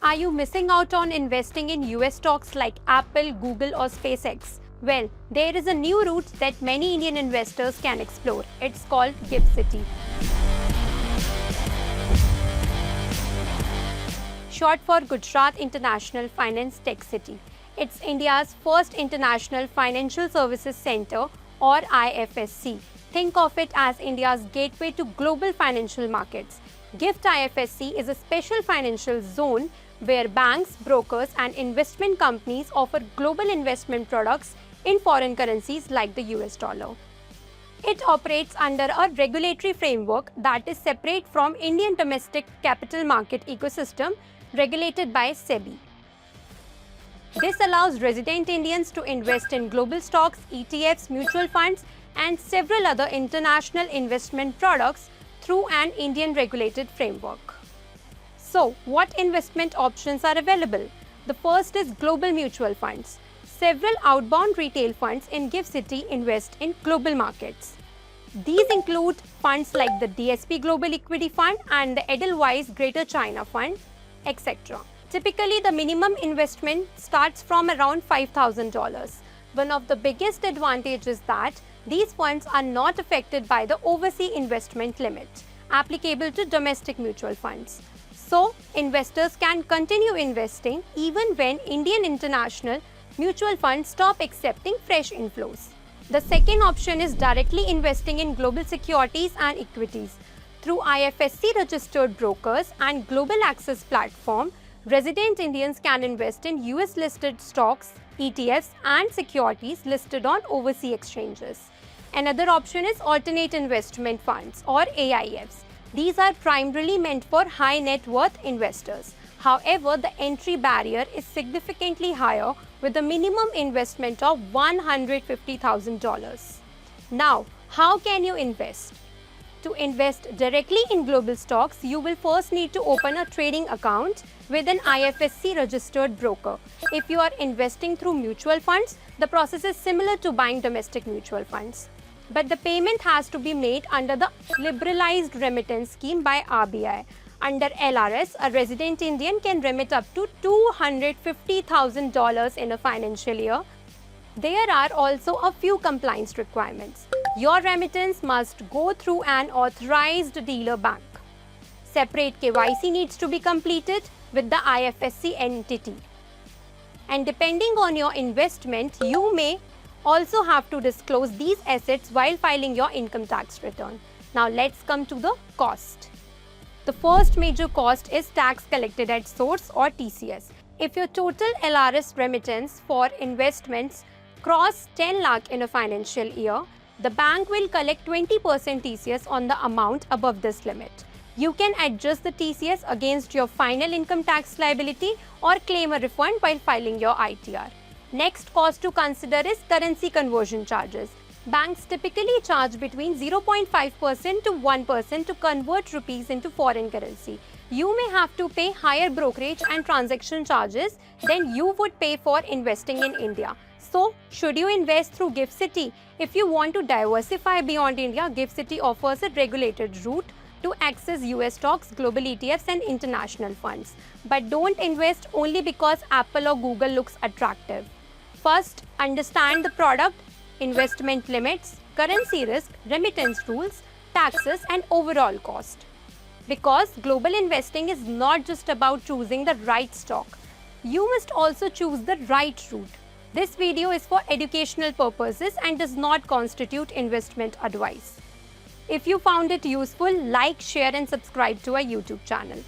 Are you missing out on investing in US stocks like Apple, Google, or SpaceX? Well, there is a new route that many Indian investors can explore. It's called GIFT City. Short for Gujarat International Finance Tech City. It's India's first international financial services center, or IFSC. Think of it as India's gateway to global financial markets. GIFT IFSC is a special financial zone where banks, brokers, and investment companies offer global investment products in foreign currencies like the US dollar. It operates under a regulatory framework that is separate from Indian domestic capital market ecosystem regulated by SEBI. This allows resident Indians to invest in global stocks, ETFs, mutual funds, and several other international investment products through an Indian regulated framework. So, what investment options are available? The first is global mutual funds. Several outbound retail funds in GIFT City invest in global markets. These include funds like the DSP Global Equity Fund and the Edelweiss Greater China Fund, etc. Typically, the minimum investment starts from around $5,000. One of the biggest advantages is that these funds are not affected by the overseas investment limit applicable to domestic mutual funds. So, investors can continue investing even when Indian international mutual funds stop accepting fresh inflows. The second option is directly investing in global securities and equities. Through IFSC registered brokers and global access platform, resident Indians can invest in US listed stocks, ETFs, and securities listed on overseas exchanges. Another option is alternate investment funds, or AIFs. These are primarily meant for high net worth investors. However, the entry barrier is significantly higher with a minimum investment of $150,000. Now, how can you invest? To invest directly in global stocks, you will first need to open a trading account with an IFSC registered broker. If you are investing through mutual funds, the process is similar to buying domestic mutual funds. But the payment has to be made under the liberalized remittance scheme by RBI. Under LRS, a resident Indian can remit up to $250,000 in a financial year. There are also a few compliance requirements. Your remittance must go through an authorized dealer bank. Separate KYC needs to be completed with the IFSC entity. And depending on your investment, you may also have to disclose these assets while filing your income tax return. Now let's come to the cost. The first major cost is tax collected at source, or TCS. If your total LRS remittance for investments cross 10 lakh in a financial year, the bank will collect 20% TCS on the amount above this limit. You can adjust the TCS against your final income tax liability or claim a refund while filing your ITR. Next cost to consider is currency conversion charges. Banks typically charge between 0.5% to 1% to convert rupees into foreign currency. You may have to pay higher brokerage and transaction charges than you would pay for investing in India. So, should you invest through GIFT City? If you want to diversify beyond India, GIFT City offers a regulated route to access US stocks, global ETFs, and international funds. But don't invest only because Apple or Google looks attractive. First, understand the product, investment limits, currency risk, remittance rules, taxes, and overall cost. Because global investing is not just about choosing the right stock. You must also choose the right route. This video is for educational purposes and does not constitute investment advice. If you found it useful, like, share, and subscribe to our YouTube channel.